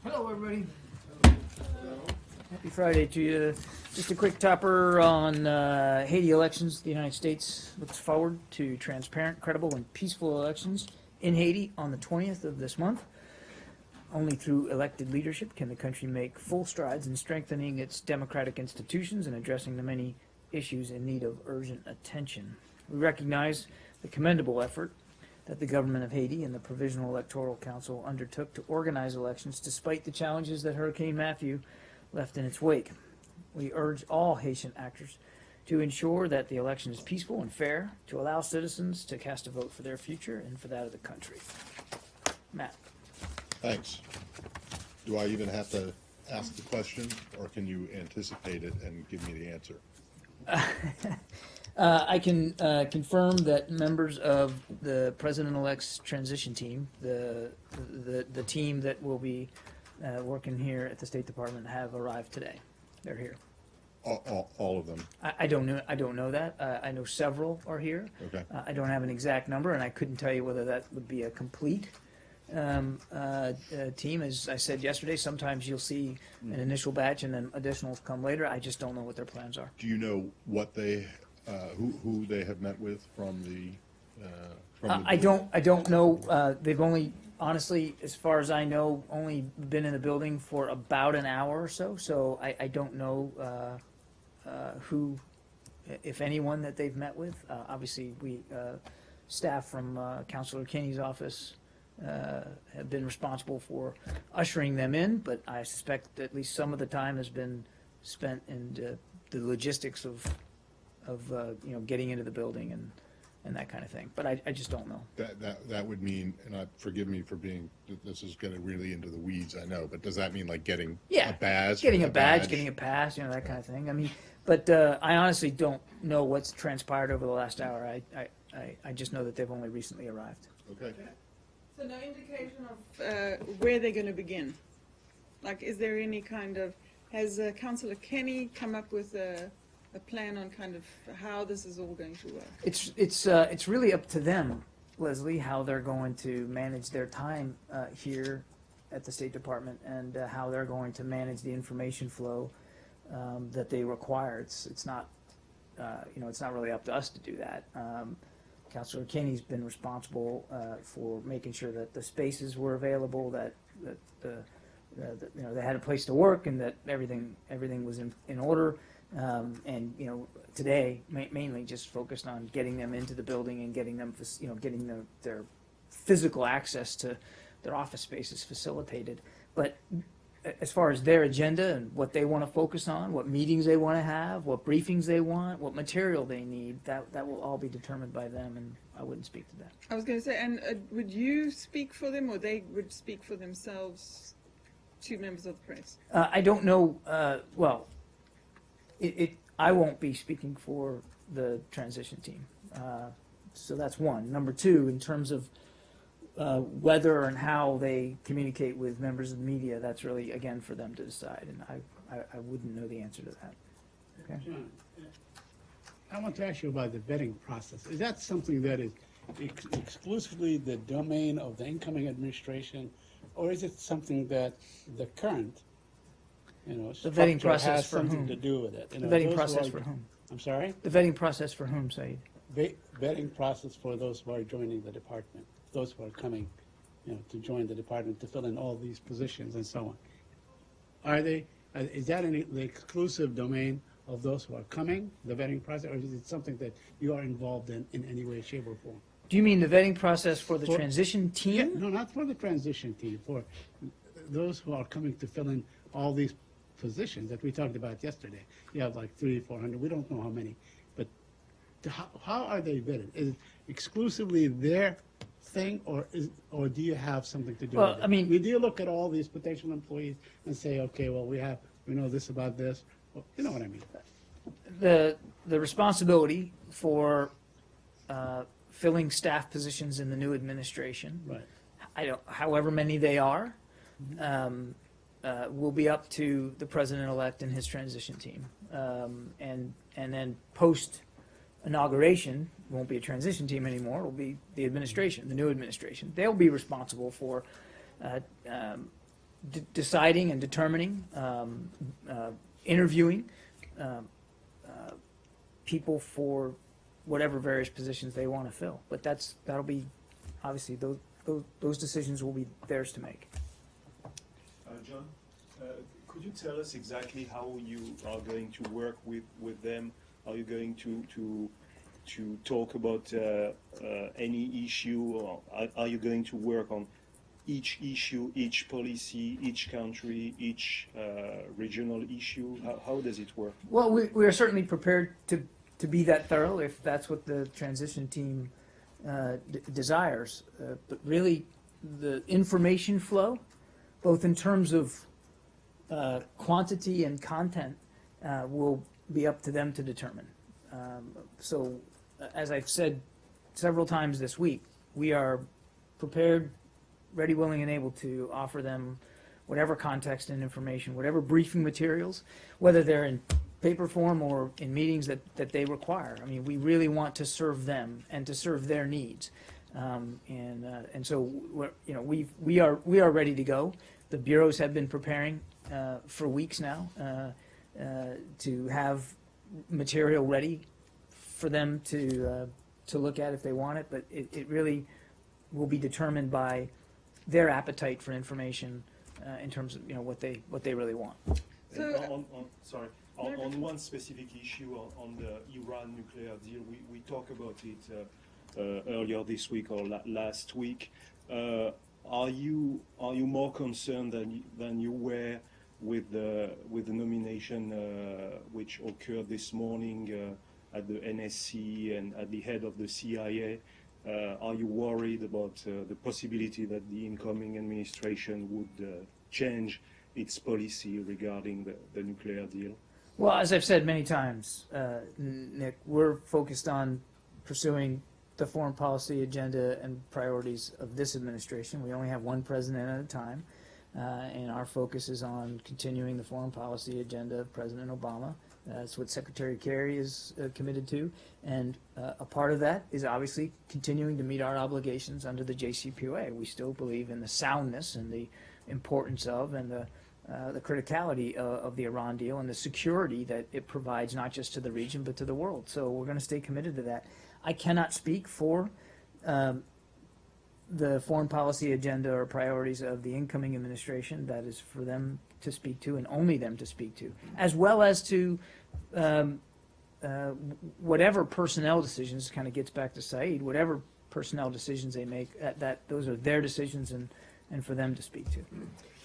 Hello, everybody. Happy Friday to you. Just a quick topper on Haiti elections. The United States looks forward to transparent, credible, and peaceful elections in Haiti on the 20th of this month. Only through elected leadership can the country make full strides in strengthening its democratic institutions and addressing the many issues in need of urgent attention. We recognize the commendable effort that the government of Haiti and the Provisional Electoral Council undertook to organize elections despite the challenges that Hurricane Matthew left in its wake. We urge all Haitian actors to ensure that the election is peaceful and fair, to allow citizens to cast a vote for their future and for that of the country. Matt. Thanks. Do I even have to ask the question, or can you anticipate it and give me the answer? I can confirm that members of the President-elect's transition team, the team that will be working here at the State Department, have arrived today. They're here. All of them? I don't know. I don't know that. I know several are here. Okay. I don't have an exact number, and I couldn't tell you whether that would be a complete team. As I said yesterday, sometimes you'll see an initial batch and then additionals come later. I just don't know what their plans are. Do you know what they, who they have met with from the? I don't know. They've only, honestly, as far as I know, only been in the building for about an hour or so. So I don't know who, if anyone, that they've met with. Obviously, we staff from Councilor Kinney's office have been responsible for ushering them in, but I suspect at least some of the time has been spent in the logistics of getting into the building and that kind of thing. But I just don't know. That would mean, and forgive me for being, this is getting really into the weeds, I know, but does that mean like getting a badge? Getting a badge, getting a pass, that kind of thing. I mean, but I honestly don't know what's transpired over the last hour. I just know that they've only recently arrived. Okay. So no indication of where they're going to begin? Like, is there any kind of, has Councillor Kenny come up with a plan on kind of how this is all going to work? It's really up to them, Leslie, how they're going to manage their time here at the State Department and how they're going to manage the information flow that they require. It's not it's not really up to us to do that. Councilor Kinney's been responsible for making sure that the spaces were available, that they had a place to work, and that everything was in order. And today mainly just focused on getting them into the building and getting them their physical access to their office spaces facilitated. But as far as their agenda and what they want to focus on, what meetings they want to have, what briefings they want, what material they need, that will all be determined by them, and I wouldn't speak to that. I was going to say, and would you speak for them, or they would speak for themselves to members of the press? I don't know. Well, I won't be speaking for the transition team. So that's one. Number two, in terms of whether and how they communicate with members of the media, that's really, again, for them to decide, and I wouldn't know the answer to that. Okay? John, I want to ask you about the vetting process. Is that something that is exclusively the domain of the incoming administration, or is it something that the current, the vetting process has for something whom? to do with it? The vetting process for whom? I'm sorry? The vetting process for whom, Saeed? Vetting process for those who are joining the department, those who are coming, to join the department, to fill in all these positions and so on. Is that the exclusive domain of those who are coming, the vetting process, or is it something that you are involved in any way, shape, or form? Do you mean the vetting process for the transition team? Yeah, no, not for the transition team, for those who are coming to fill in all these positions that we talked about yesterday. You have like 300, 400, we don't know how many, but how are they vetted? Is it exclusively their thing, or do you have something to do with it? I mean, do you look at all these potential employees and say, okay, well, we know this about this, you know what I mean? The responsibility for filling staff positions in the new administration, Right. however many they are, will be up to the president-elect and his transition team. And then post inauguration, won't be a transition team anymore. It'll be the administration, the new administration. They'll be responsible for deciding and determining, interviewing people for whatever various positions they want to fill. But that'll be, obviously, those decisions will be theirs to make. John, could you tell us exactly how you are going to work with them? Are you going to talk about any issue, or are you going to work on each issue, each policy, each country, each regional issue? How does it work? Well, we are certainly prepared to be that thorough if that's what the transition team desires. But really, the information flow, both in terms of quantity and content, will be up to them to determine. So, as I've said several times this week, we are prepared, ready, willing, and able to offer them whatever context and information, whatever briefing materials, whether they're in paper form or in meetings that they require. I mean, we really want to serve them and to serve their needs. And so we are ready to go. The bureaus have been preparing for weeks now to have material ready for them to look at if they want it, but it really will be determined by their appetite for information in terms of what they really want. So, On one specific issue, on the Iran nuclear deal, we talked about it earlier this week or last week. Are you more concerned than you were with the nomination which occurred this morning at the NSC and at the head of the CIA? Are you worried about the possibility that the incoming administration would change its policy regarding the nuclear deal? Well, as I've said many times, Nick, we're focused on pursuing the foreign policy agenda and priorities of this administration. We only have one president at a time, and our focus is on continuing the foreign policy agenda of President Obama. That's what Secretary Kerry is committed to, and a part of that is obviously continuing to meet our obligations under the JCPOA. We still believe in the soundness and the importance of and the criticality of the Iran deal and the security that it provides not just to the region but to the world. So we're going to stay committed to that. I cannot speak for the foreign policy agenda or priorities of the incoming administration. That is for them to speak to and only them to speak to, as well as to whatever personnel decisions, kind of gets back to Saeed, whatever personnel decisions they make, those are their decisions and for them to speak to.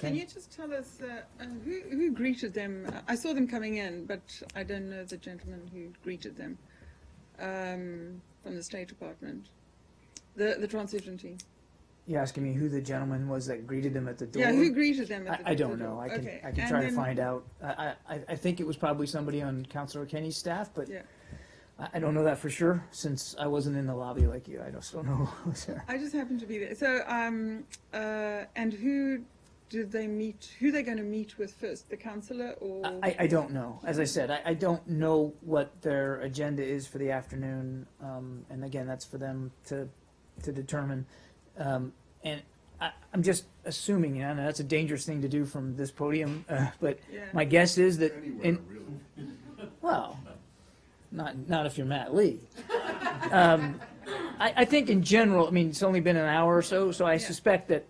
can you just tell us who greeted them? I saw them coming in, but I don't know the gentleman who greeted them from the State Department, the transition team. You're asking me who the gentleman was that greeted them at the door? Yeah, who greeted them at the door? I don't know. I can try to find out. I think it was probably somebody on Councilor Kenny's staff, but Yeah. I don't know that for sure since I wasn't in the lobby like you. I just don't know who was there. I just happened to be there. So, and who did they meet? Who they going to meet with first? The councillor or? I don't know. As I said, I don't know what their agenda is for the afternoon, and again, that's for them to determine. And I'm just assuming, and that's a dangerous thing to do from this podium, but Yeah. my guess is that Anywhere, really. well, not if you're Matt Lee. I think in general, I mean, it's only been an hour or so, so I suspect that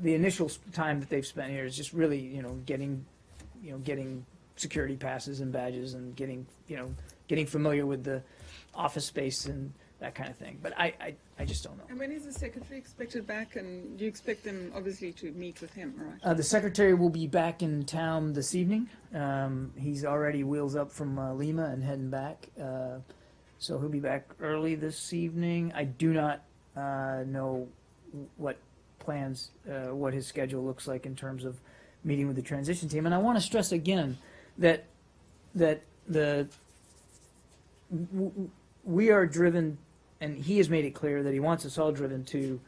the initial time that they've spent here is just really, getting security passes and badges and getting familiar with the office space and that kind of thing. But I just don't know. And when is the secretary expected back? And you expect them obviously to meet with him, right? The secretary will be back in town this evening. He's already wheels up from Lima and heading back. So he'll be back early this evening. I do not know what plans, what his schedule looks like in terms of meeting with the transition team. And I want to stress again that we are driven, and he has made it clear that he wants us all driven to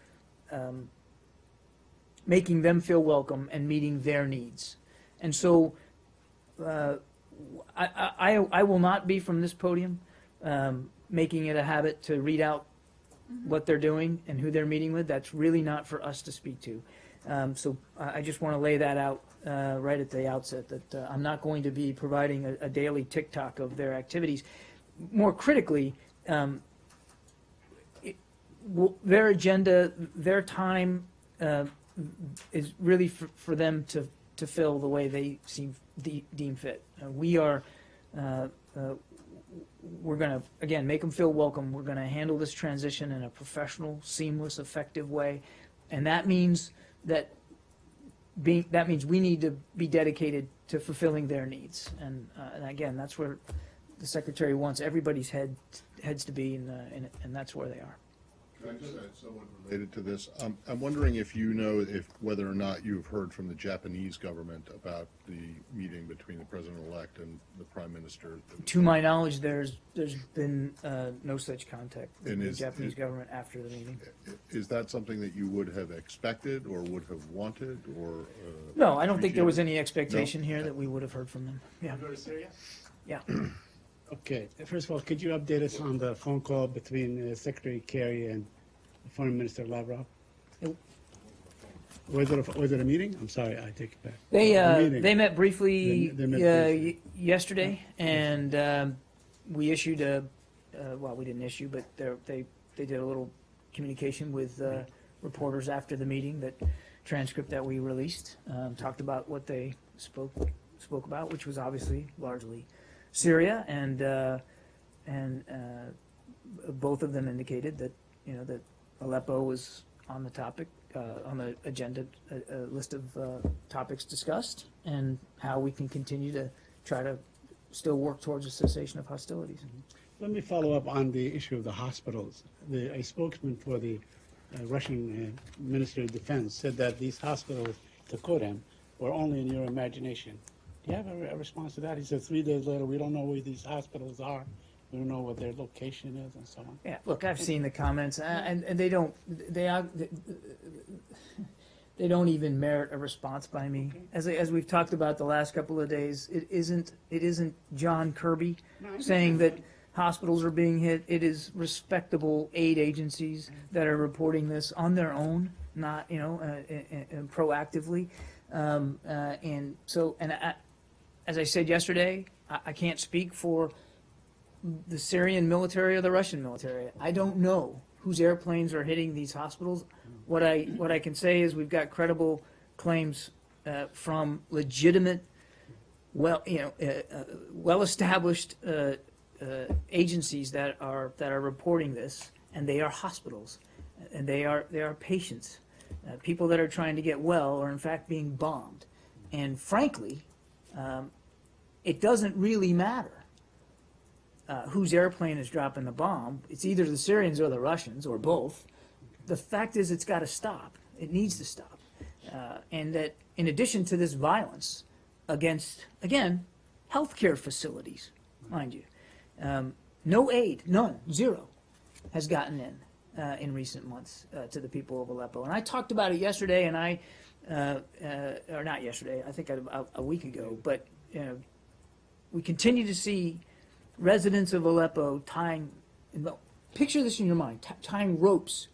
making them feel welcome and meeting their needs. And so I will not be from this podium making it a habit to read out what they're doing and who they're meeting with. That's really not for us to speak to. So I just want to lay that out right at the outset, that I'm not going to be providing a daily TikTok of their activities. More critically, their agenda, their time is really for them to fill the way they deem fit. We're going to, again, make them feel welcome. We're going to handle this transition in a professional, seamless, effective way. And that means we need to be dedicated to fulfilling their needs. And again, that's where the Secretary wants everybody's heads to be, and that's where they are. Can I just add somewhat related to this? I'm wondering if you know whether or not you've heard from the Japanese government about the meeting between the President-elect and the Prime Minister. To my knowledge, there's been no such contact with And the Japanese government after the meeting. Is that something that you would have expected or would have wanted or? No, I don't think there was appreciated? any expectation No? here that we would have heard from them. Yeah, Go to Syria? yeah. Okay, first of all, could you update us on the phone call between Secretary Kerry and Foreign Minister Lavrov? Nope. Was it a meeting? I'm sorry, I take it back. They met briefly They met briefly. yesterday, and we issued well, we didn't issue, but they did a little communication with reporters after the meeting, that transcript that we released, talked about what they spoke about, which was obviously largely Syria, and both of them indicated that that Aleppo was on the topic, on the agenda, list of topics discussed, and how we can continue to try to still work towards a cessation of hostilities. Let me follow up on the issue of the hospitals. A spokesman for the Russian Ministry of Defense said that these hospitals, to quote him, were only in your imagination. Do you have a response to that? He said 3 days later, we don't know where these hospitals are. We don't know what their location is, and so on. Yeah, look, I've seen the comments, and they don't even merit a response by me. As we've talked about the last couple of days, it isn't John Kirby saying that hospitals are being hit. It is respectable aid agencies that are reporting this on their own, not proactively. And so, as I said yesterday, I can't speak for the Syrian military or the Russian military. I don't know whose airplanes are hitting these hospitals. What I can say is we've got credible claims from legitimate, well-established agencies that are reporting this, and they are hospitals, and they are patients, people that are trying to get well are in fact being bombed, and frankly, it doesn't really matter whose airplane is dropping the bomb. It's either the Syrians or the Russians, or both. The fact is, it's got to stop. It needs to stop. And that in addition to this violence against, again, healthcare facilities, mind you, no aid, none, zero, has gotten in recent months to the people of Aleppo. And I talked about it yesterday, and or not yesterday, I think a week ago, but we continue to see residents of Aleppo picture this in your mind, tying ropes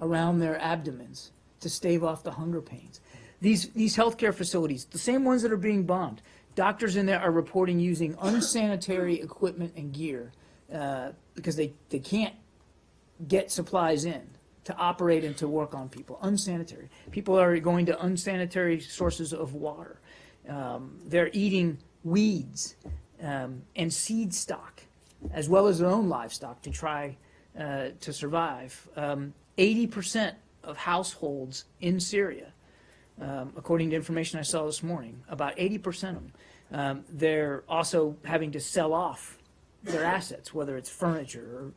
around their abdomens to stave off the hunger pains. These healthcare facilities, the same ones that are being bombed, doctors in there are reporting using unsanitary equipment and gear because they can't get supplies in to operate and to work on people. Unsanitary. People are going to unsanitary sources of water. They're eating weeds and seed stock, as well as their own livestock, to try to survive. 80% of households in Syria, according to information I saw this morning, about 80% of them, they're also having to sell off their assets, whether it's furniture or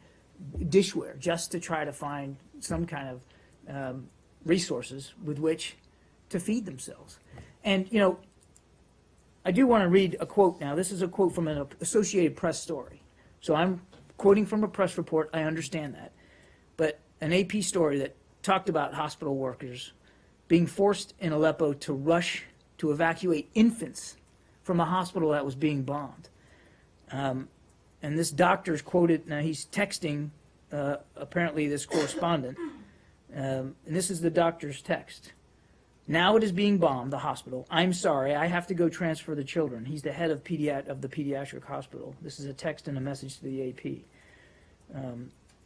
dishware, just to try to find some kind of resources with which to feed themselves. And, I do want to read a quote now. This is a quote from an Associated Press story. So I'm quoting from a press report. I understand that. But an AP story that talked about hospital workers being forced in Aleppo to rush to evacuate infants from a hospital that was being bombed. And this doctor's quoted, now he's texting apparently this correspondent, and this is the doctor's text. Now it is being bombed, the hospital. I'm sorry, I have to go transfer the children. He's the head of the pediatric hospital. This is a text and a message to the AP.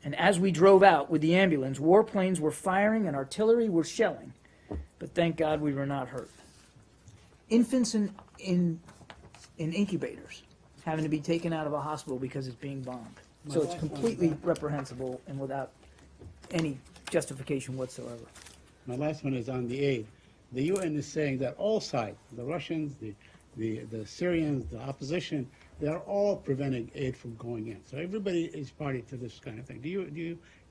And as we drove out with the ambulance, warplanes were firing and artillery were shelling. But thank God we were not hurt. Infants in incubators having to be taken out of a hospital because it's being bombed. So it's completely reprehensible and without any justification whatsoever. My last one is on the aid. The UN is saying that all sides, the Russians, the Syrians, the opposition, they're all preventing aid from going in. So everybody is party to this kind of thing. Do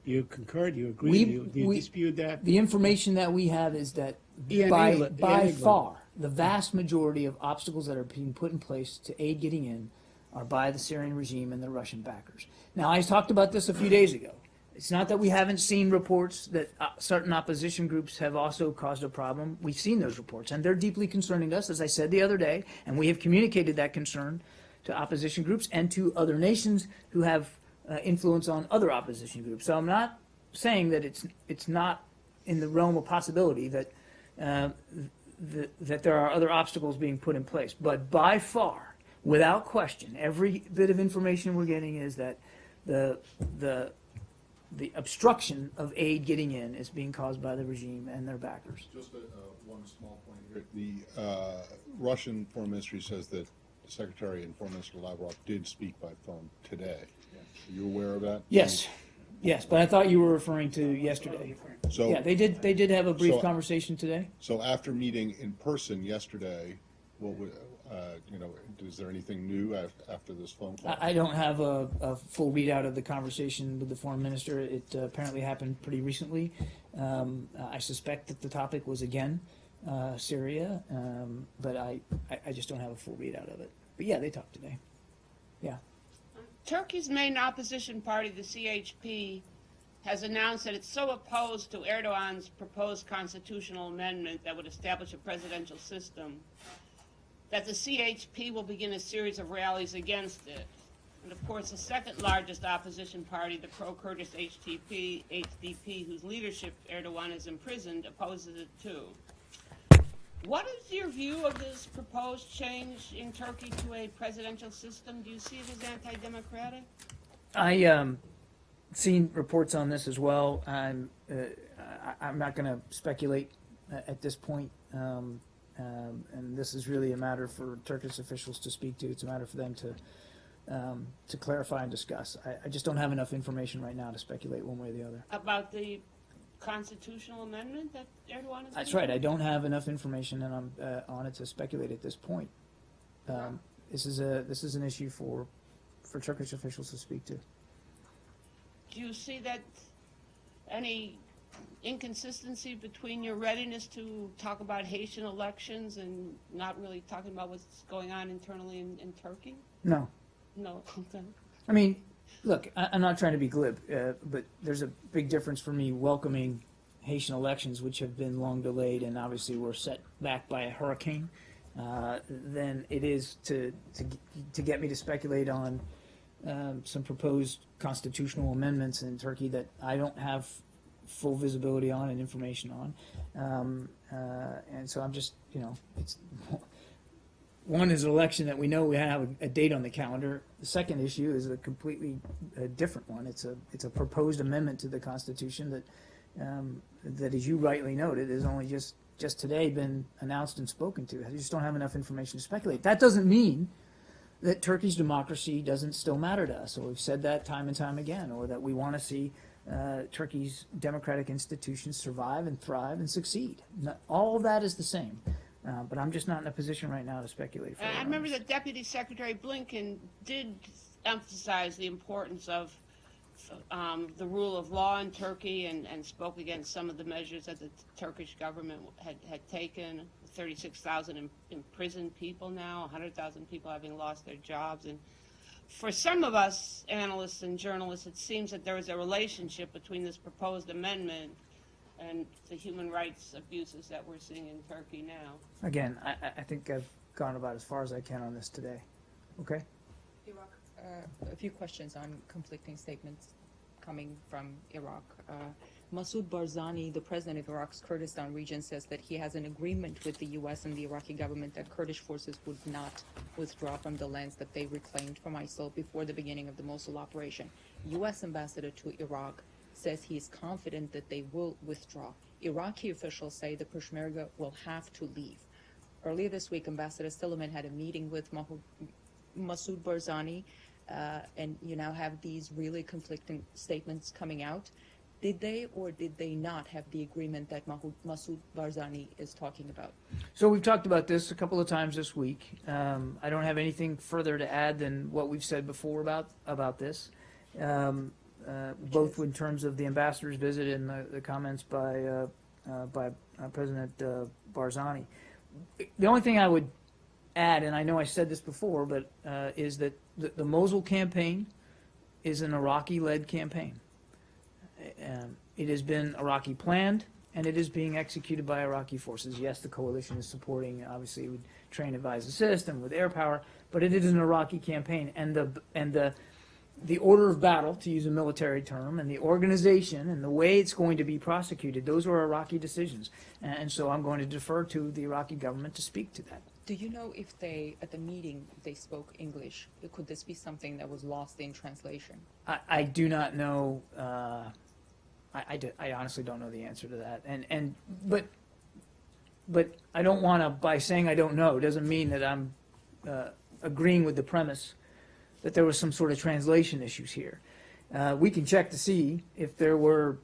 you concur? Do you agree? Do you dispute that? The information that we have is that Ian by England. far, the vast majority of obstacles that are being put in place to aid getting in are by the Syrian regime and the Russian backers. Now, I talked about this a few days ago. It's not that we haven't seen reports that certain opposition groups have also caused a problem. We've seen those reports, and they're deeply concerning us, as I said the other day, and we have communicated that concern to opposition groups and to other nations who have influence on other opposition groups. So I'm not saying that it's not in the realm of possibility that that there are other obstacles being put in place. But by far, without question, every bit of information we're getting is that the obstruction of aid getting in is being caused by the regime and their backers. Just one small point here. The Russian Foreign Ministry says that Secretary and Foreign Minister Lavrov did speak by phone today. Are you aware of that? Yes, yes, but I thought you were referring to yesterday. So, Yeah, they did have a brief So- conversation today. so after meeting in person yesterday, what would, is there anything new after this phone call? I don't have a full readout of the conversation with the foreign minister. It apparently happened pretty recently. I suspect that the topic was again Syria, but I just don't have a full readout of it. But yeah, they talked today. Yeah. Turkey's main opposition party, the CHP, has announced that it's so opposed to Erdogan's proposed constitutional amendment that would establish a presidential system that the CHP will begin a series of rallies against it. And of course, the second largest opposition party, the pro-Kurdish HDP, whose leadership Erdogan has imprisoned, opposes it too. What is your view of this proposed change in Turkey to a presidential system? Do you see it as anti-democratic? I seen reports on this as well. I'm not going to speculate at this point, and this is really a matter for Turkish officials to speak to. It's a matter for them to clarify and discuss. I just don't have enough information right now to speculate one way or the other. About the constitutional amendment that Erdogan has That's right. I don't have enough information and I'm on it to speculate at this point. This is an issue for Turkish officials to speak to. Do you see that any inconsistency between your readiness to talk about Haitian elections and not really talking about what's going on internally in Turkey? No. No. I mean, look, I'm not trying to be glib, but there's a big difference for me welcoming Haitian elections, which have been long delayed and obviously were set back by a hurricane, than it is to get me to speculate on some proposed constitutional amendments in Turkey that I don't have full visibility on and information on. And so I'm just, it's one is an election that we know we have a date on the calendar. The second issue is a completely different one. It's a proposed amendment to the Constitution that, as you rightly noted, has only just today been announced and spoken to. I just don't have enough information to speculate. That doesn't mean that Turkey's democracy doesn't still matter to us, or we've said that time and time again, or that we want to see Turkey's democratic institutions survive and thrive and succeed. All of that is the same. But I'm just not in a position right now to speculate. I remember that Deputy Secretary Blinken did emphasize the importance of the rule of law in Turkey and spoke against some of the measures that the Turkish government had taken. 36,000 imprisoned people now, 100,000 people having lost their jobs. And for some of us analysts and journalists, it seems that there is a relationship between this proposed amendment and the human rights abuses that we're seeing in Turkey now. Again, I think I've gone about as far as I can on this today. Okay? A few questions on conflicting statements coming from Iraq. Masoud Barzani, the president of Iraq's Kurdistan region, says that he has an agreement with the U.S. and the Iraqi government that Kurdish forces would not withdraw from the lands that they reclaimed from ISIL before the beginning of the Mosul operation. U.S. ambassador to Iraq says he is confident that they will withdraw. Iraqi officials say the Peshmerga will have to leave. Earlier this week, Ambassador Silliman had a meeting with Masoud Barzani, and you now have these really conflicting statements coming out. Did they or did they not have the agreement that Masoud Barzani is talking about? So we've talked about this a couple of times this week. I don't have anything further to add than what we've said before about this, both in terms of the ambassador's visit and the comments by President Barzani. The only thing I would add, and I know I said this before, but is that the Mosul campaign is an Iraqi-led campaign. It has been Iraqi planned, and it is being executed by Iraqi forces. Yes, the coalition is supporting, obviously, with train, advise, assist, and with air power, but it is an Iraqi campaign, and the order of battle, to use a military term, and the organization and the way it's going to be prosecuted, those are Iraqi decisions, and so I'm going to defer to the Iraqi government to speak to that. Do you know if they, at the meeting, they spoke English? Could this be something that was lost in translation? I do not know. I honestly don't know the answer to that. But I don't want to, by saying I don't know, doesn't mean that I'm agreeing with the premise that there was some sort of translation issues here. We can check to see if there were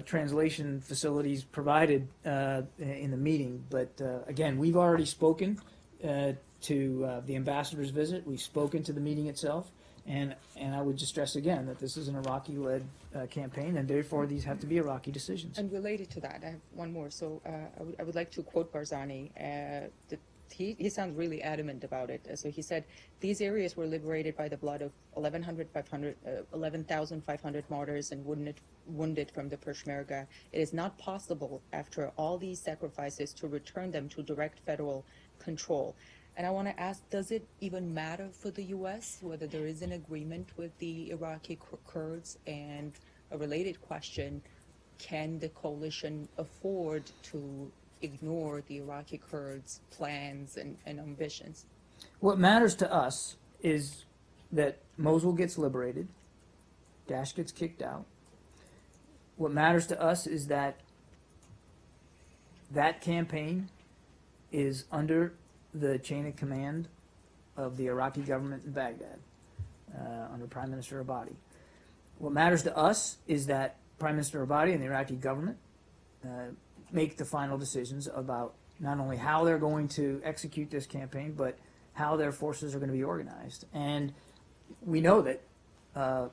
translation facilities provided in the meeting. But again, we've already spoken to the ambassador's visit. We've spoken to the meeting itself. And I would just stress again that this is an Iraqi-led campaign, and therefore these have to be Iraqi decisions. And related to that, I have one more. So I would like to quote Barzani. He sounds really adamant about it. So he said, these areas were liberated by the blood of 11,500 martyrs and wounded from the Peshmerga. It is not possible, after all these sacrifices, to return them to direct federal control. And I want to ask, does it even matter for the U.S. whether there is an agreement with the Iraqi Kurds? And a related question, can the coalition afford to ignore the Iraqi Kurds' plans and ambitions? What matters to us is that Mosul gets liberated, Daesh gets kicked out. What matters to us is that that campaign is under the chain of command of the Iraqi government in Baghdad, under Prime Minister Abadi. What matters to us is that Prime Minister Abadi and the Iraqi government make the final decisions about not only how they're going to execute this campaign, but how their forces are going to be organized. And we know that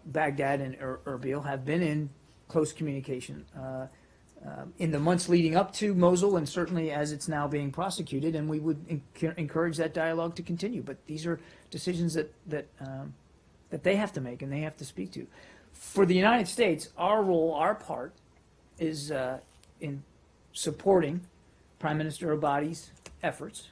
Baghdad and Erbil have been in close communication in the months leading up to Mosul, and certainly as it's now being prosecuted, and we would encourage that dialogue to continue. But these are decisions that they have to make and they have to speak to. For the United States, our role, our part, is in supporting Prime Minister Abadi's efforts.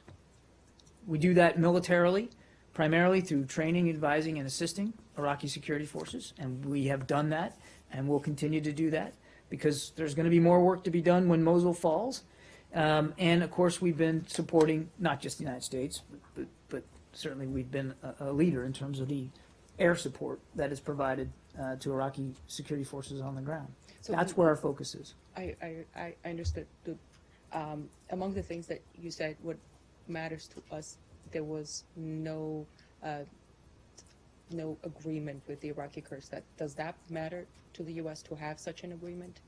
We do that militarily, primarily through training, advising, and assisting Iraqi security forces, and we have done that, and we'll continue to do that, because there's going to be more work to be done when Mosul falls. And, of course, we've been supporting not just the United States, but certainly we've been a leader in terms of the air support that is provided to Iraqi security forces on the ground. So that's where our focus is. I understood. Among the things that you said, what matters to us, there was no agreement with the Iraqi Kurds. Does that matter to the U.S. to have such an agreement?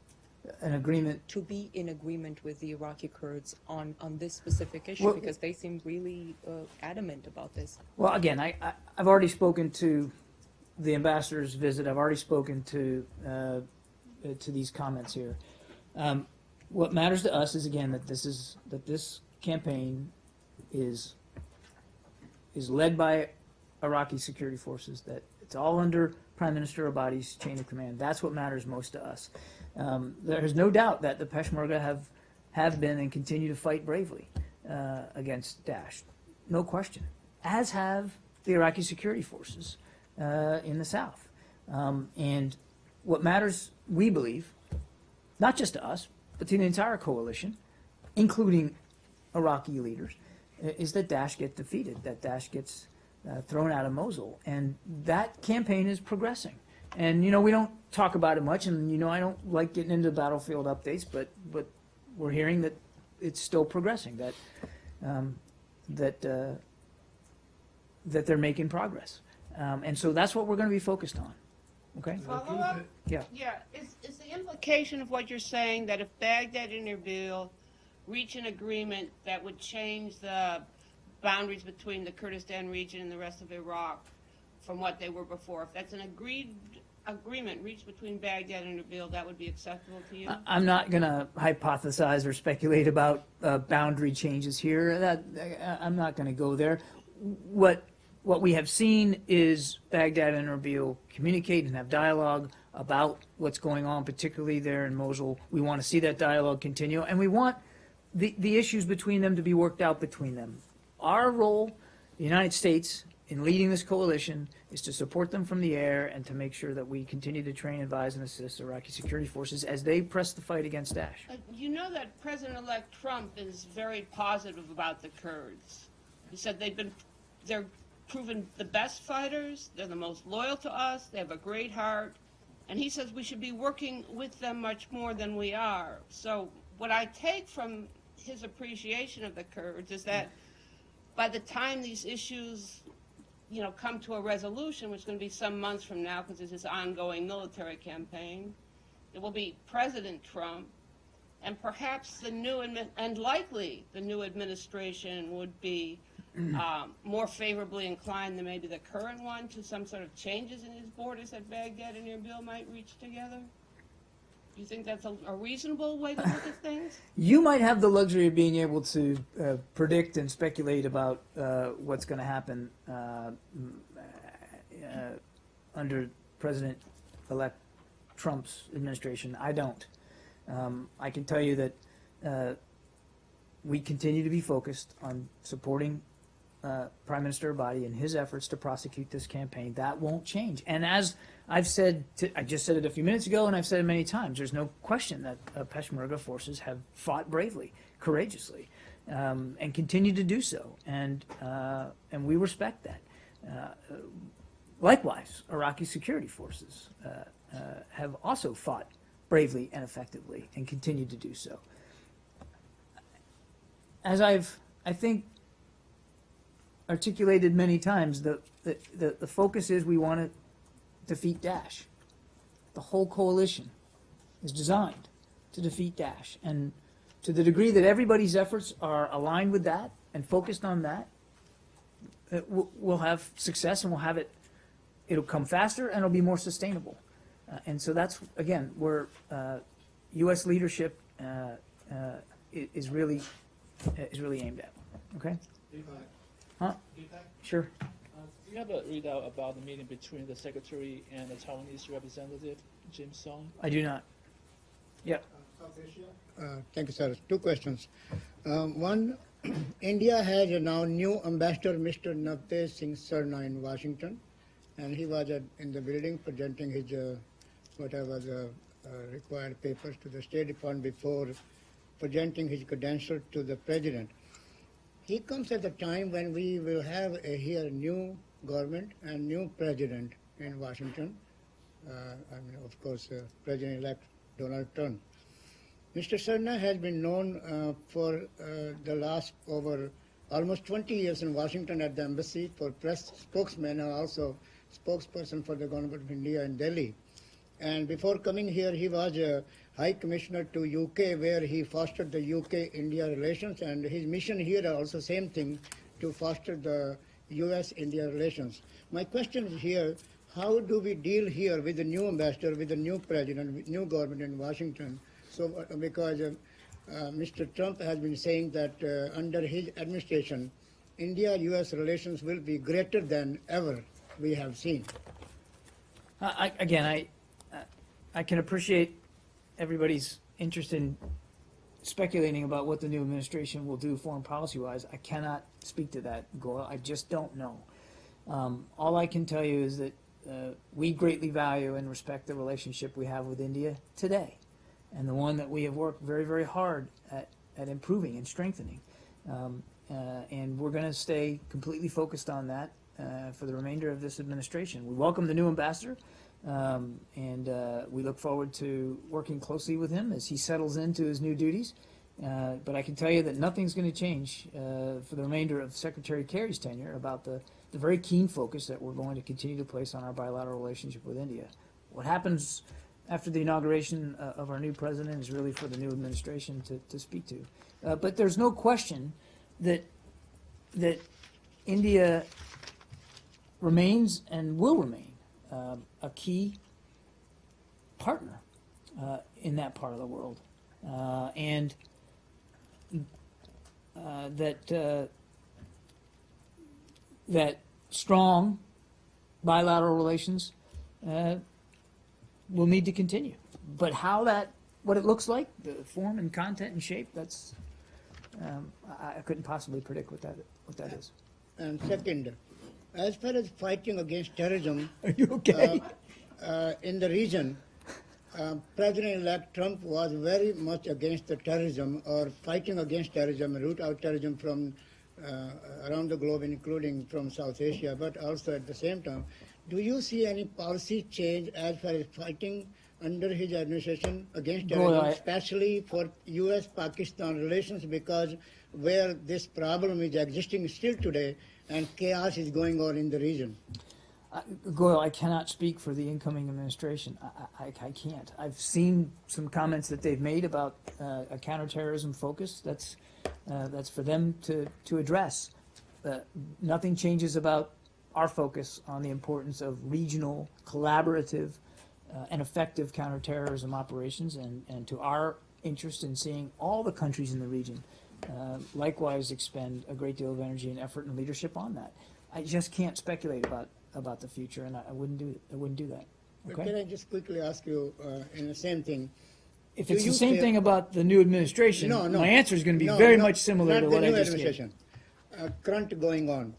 An agreement? To be in agreement with the Iraqi Kurds on this specific issue, Well, because they seem really adamant about this. Well, again, I've already spoken to the ambassador's visit. I've already spoken to these comments here. What matters to us is, again, that this campaign is led by Iraqi security forces, that it's all under Prime Minister Abadi's chain of command. That's what matters most to us. There is no doubt that the Peshmerga have been and continue to fight bravely against Daesh. No question. As have the Iraqi security forces in the south. And what matters, we believe, not just to us, but to the entire coalition, including Iraqi leaders, is that Daesh get defeated, that Daesh gets thrown out of Mosul. And that campaign is progressing. And, we don't talk about it much, and, I don't like getting into battlefield updates, but we're hearing that it's still progressing, that they're making progress. And so that's what we're going to be focused on. Okay? Follow up? Yeah. Yeah, is the implication of what you're saying that if Baghdad and Erbil reach an agreement that would change the boundaries between the Kurdistan region and the rest of Iraq from what they were before, if that's an agreement reached between Baghdad and Erbil, that would be acceptable to you? I'm not going to hypothesize or speculate about boundary changes here. I'm not going to go there. What we have seen is Baghdad and Erbil communicate and have dialogue about what's going on, particularly there in Mosul. We want to see that dialogue continue, and we want the issues between them to be worked out between them. Our role, the United States, in leading this coalition is to support them from the air and to make sure that we continue to train, advise, and assist Iraqi security forces as they press the fight against Daesh. You know that President-elect Trump is very positive about the Kurds. He said they're proven the best fighters, they're the most loyal to us, they have a great heart, and he says we should be working with them much more than we are. So what I take from his appreciation of the Kurds is that by the time these issues come to a resolution, which is going to be some months from now because there's this ongoing military campaign, it will be President Trump, and perhaps likely the new administration would be more favorably inclined than maybe the current one to some sort of changes in his borders that Baghdad and Erbil might reach together? Do you think that's a reasonable way to look at things? You might have the luxury of being able to predict and speculate about what's going to happen under President-elect Trump's administration. I don't. I can tell you that we continue to be focused on supporting Prime Minister Abadi in his efforts to prosecute this campaign. That won't change. And as I've said, I just said it a few minutes ago, and I've said it many times, there's no question that Peshmerga forces have fought bravely, courageously, and continue to do so. And we respect that. Likewise, Iraqi security forces have also fought bravely and effectively and continue to do so. As I think, articulated many times, the focus is we want to defeat Daesh. The whole coalition is designed to defeat Daesh. And to the degree that everybody's efforts are aligned with that and focused on that, we'll have success, and it'll come faster and it'll be more sustainable. And so that's, again, where U.S. leadership is really aimed at. Okay? Huh? Sure. Do you have a readout about the meeting between the Secretary and the Taiwanese representative, Jim Song? I do not. Yeah. Thank you, sir. Two questions. One, India has now new ambassador, Mr. Navtej Singh Sarna in Washington, and he was in the building presenting his whatever the required papers to the State Department before presenting his credentials to the President. He comes at a time when we will have here new government and new president in Washington. Of course, President-elect Donald Trump. Mr. Sarna has been known for the last over almost 20 years in Washington at the embassy for press spokesman and also spokesperson for the government of India in Delhi. And before coming here, he was a High Commissioner to UK, where he fostered the UK-India relations, and his mission here also same thing, to foster the US-India relations. My question is here, how do we deal here with the new ambassador, with the new president, with new government in Washington? So, because Mr. Trump has been saying that under his administration, India-US relations will be greater than ever we have seen. I can appreciate everybody's interest in speculating about what the new administration will do foreign policy-wise. I cannot speak to that, Goel. I just don't know. All I can tell you is that we greatly value and respect the relationship we have with India today. and the one that we have worked very, very hard at improving and strengthening. And we're going to stay completely focused on that for the remainder of this administration. We welcome the new ambassador, and we look forward to working closely with him as he settles into his new duties. But I can tell you that nothing's going to change for the remainder of Secretary Kerry's tenure about the very keen focus that we're going to continue to place on our bilateral relationship with India. What happens after the inauguration of our new president is really for the new administration to speak to. But there's no question that India remains and will remain a key partner in that part of the world, and that strong bilateral relations will need to continue. But what it looks like, the form and content and shape, that's I couldn't possibly predict what that is. And second, as far as fighting against terrorism, Are you okay? in the region, President-elect Trump was very much against the terrorism or fighting against terrorism, root out terrorism from around the globe, including from South Asia, but also at the same time. Do you see any policy change as far as fighting under his administration against terrorism, especially for U.S.-Pakistan relations, because where this problem is existing still today and chaos is going on in the region? Goyal, I cannot speak for the incoming administration. I can't. I've seen some comments that they've made about a counterterrorism focus. That's for them to address. Nothing changes about our focus on the importance of regional, collaborative, and effective counterterrorism operations, and to our interest in seeing all the countries in the region likewise expend a great deal of energy and effort and leadership on that. I just can't speculate about the future, and I wouldn't do that. But Okay? can I just quickly ask you in the same thing? If Do it's the you same feel- thing about the new administration, No, no. my answer is going to be No, very no, much similar not to the what I new just gave. administration. Current going on.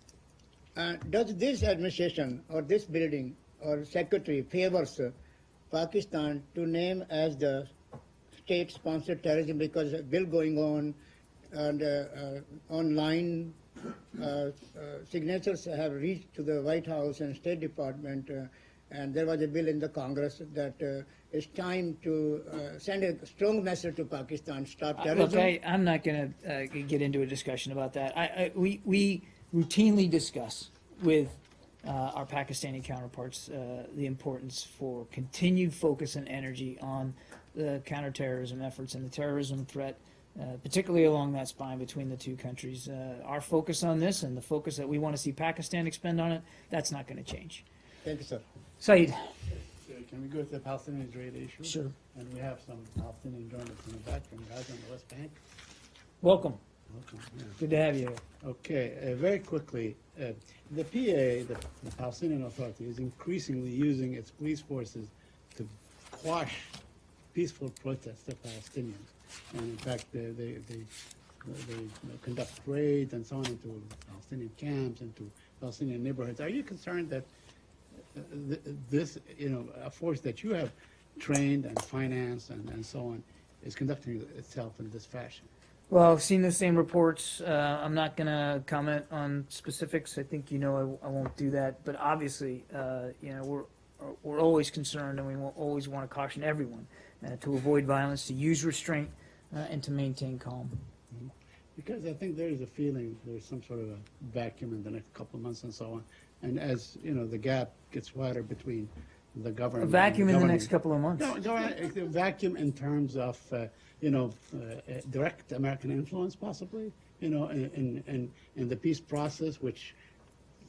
Does this administration or this building or secretary favors Pakistan to name as the state-sponsored terrorism because a bill going on and online signatures have reached to the White House and State Department, and there was a bill in the Congress that it's time to send a strong message to Pakistan, stop terrorism. Look, I'm not going to get into a discussion about that. We routinely discuss with our Pakistani counterparts the importance for continued focus and energy on the counterterrorism efforts and the terrorism threat, particularly along that spine between the two countries. Our focus on this and the focus that we want to see Pakistan expend on it, that's not going to change. Thank you, sir. Saeed. Can we go to the Palestinian-Israeli issue? Sure. And we have some Palestinian joiners in the back from Gaza and the West Bank. Welcome. Welcome. Yeah. Good to have you here. Okay, very quickly, the PA, the Palestinian Authority, is increasingly using its police forces to quash peaceful protests of Palestinians. And in fact, they conduct raids and so on into Palestinian camps, into Palestinian neighborhoods. Are you concerned that this, a force that you have trained and financed and so on, is conducting itself in this fashion? Well, I've seen those same reports. I'm not going to comment on specifics. I think I won't do that. But obviously, we're always concerned, and we will always want to caution everyone to avoid violence, to use restraint, and to maintain calm. Because I think there is a feeling there's some sort of a vacuum in the next couple of months and so on. And as the gap gets wider between the government, A vacuum and in the the next couple of months. No, a vacuum in terms of direct American influence, possibly. In the peace process, which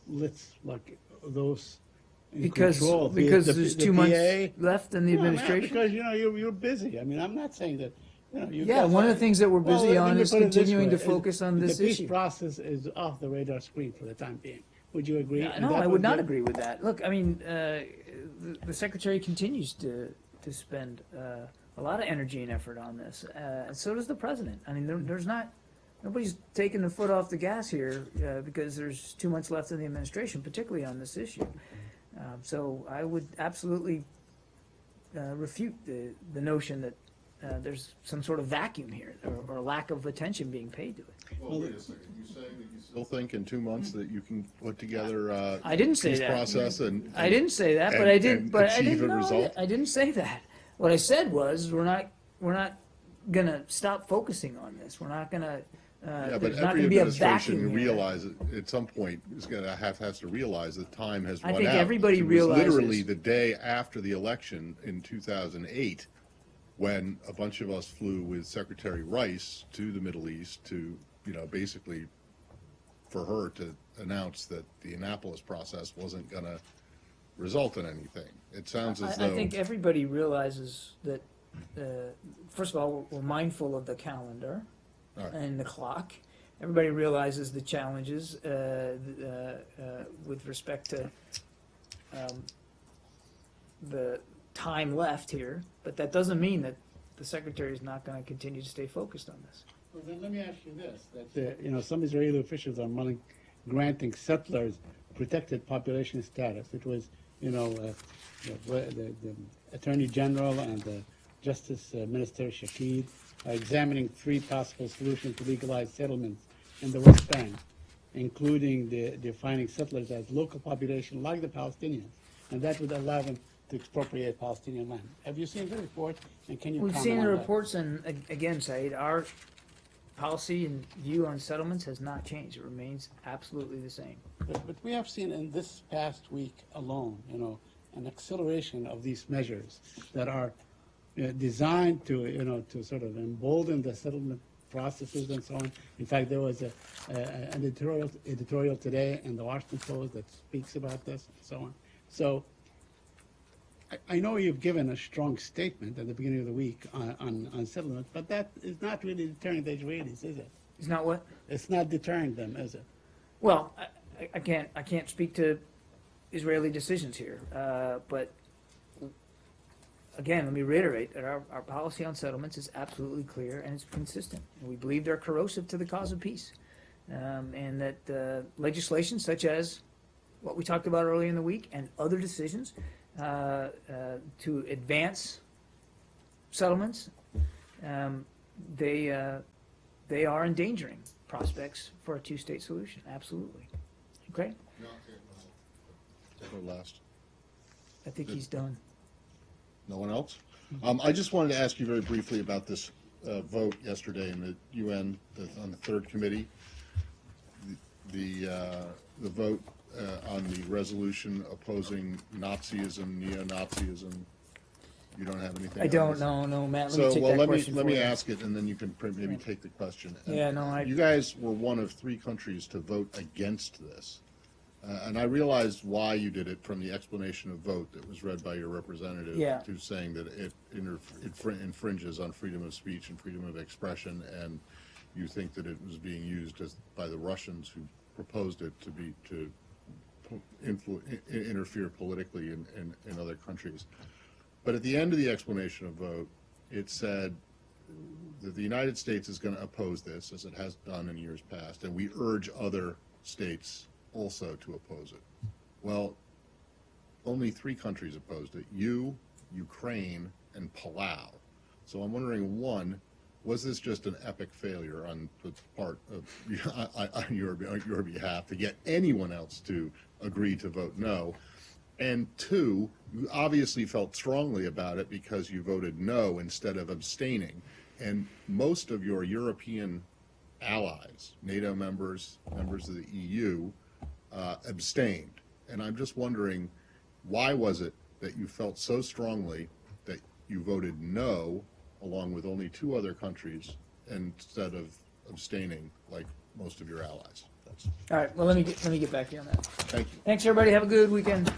lets like those in Because control, be it because the- there's the 2 months PA. left in the No, administration. because you're busy. I mean, I'm not saying that. You've Yeah, got one of the like- things that we're Well, busy let on me is put it this continuing to way. focus on this The peace issue. process is off the radar screen for the time being. Would you agree? And No, that I would not be- agree with that. Look, I mean, the Secretary continues to spend a lot of energy and effort on this, and so does the President. I mean, nobody's taking the foot off the gas here because there's 2 months left in the administration, particularly on this issue. So I would absolutely refute the notion that there's some sort of vacuum here, or lack of attention being paid to it. Well, wait a second, you saying that you still think in 2 months that you can put together a I didn't say peace that. process and? I didn't say that, but and- I did. and But I achieve didn't a know. result? I didn't say that. What I said was we're not gonna stop focusing on this. We're not gonna. Yeah, but there's not every gonna be a administration vacuum here. realize, at some point, has to realize that time has I run out. think everybody It was realizes- literally the day after the election in 2008, when a bunch of us flew with Secretary Rice to the Middle East to, basically for her to announce that the Annapolis process wasn't going to result in anything. It sounds as I though. think everybody realizes that. First of all, we're mindful of the calendar All right. and the clock. Everybody realizes the challenges with respect to the time left here, but that doesn't mean that the secretary is not going to continue to stay focused on this. Well, then let me ask you this, that, some Israeli officials are granting settlers protected population status. It was, the Attorney General and the Justice Minister Shakid are examining 3 possible solutions to legalize settlements in the West Bank, including defining settlers as local population like the Palestinians, and that would allow them to expropriate Palestinian land. Have you seen the report, and can you We've comment seen the on that? reports, and again, Said, our policy and view on settlements has not changed. It remains absolutely the same. But we have seen in this past week alone, an acceleration of these measures that are designed to, to sort of embolden the settlement processes and so on. In fact, there was an editorial today in the Washington Post that speaks about this and so on. So I know you've given a strong statement at the beginning of the week on settlement, but that is not really deterring the Israelis, is it? It's not what? It's not deterring them, is it? Well, I can't speak to Israeli decisions here, but again, let me reiterate that our policy on settlements is absolutely clear and it's consistent. And we believe they're corrosive to the cause of peace, and that legislation such as what we talked about earlier in the week and other decisions to advance settlements, they are endangering prospects for a 2-state solution. Absolutely. Okay? Or last. I think he's done. No one else? I just wanted to ask you very briefly about this vote yesterday in the UN on the 3rd committee. The vote on the resolution opposing Nazism, neo-Nazism. You don't have anything? I on don't this? know, no, Matt. Let So, me take well, that let question me for you. ask it, and then you can maybe take the question. Yeah, no, You guys were one of 3 countries to vote against this. And I realized why you did it from the explanation of vote that was read by your representative, Yeah. who's saying that it infringes on freedom of speech and freedom of expression, and you think that it was being used by the Russians who proposed it to interfere politically in other countries. But at the end of the explanation of vote, it said that the United States is going to oppose this, as it has done in years past, and we urge other states also to oppose it. Well, only 3 countries opposed it: you, Ukraine, and Palau. So I'm wondering, 1, was this just an epic failure on the part of on your behalf to get anyone else to agree to vote no? And 2, you obviously felt strongly about it because you voted no instead of abstaining. And most of your European allies, NATO members, members of the EU, abstained. And I'm just wondering, why was it that you felt so strongly that you voted no, along with only 2 other countries, instead of abstaining like most of your allies? That's, All right, well, let me get back to you on that. thank you. Thanks, everybody. Have a good weekend.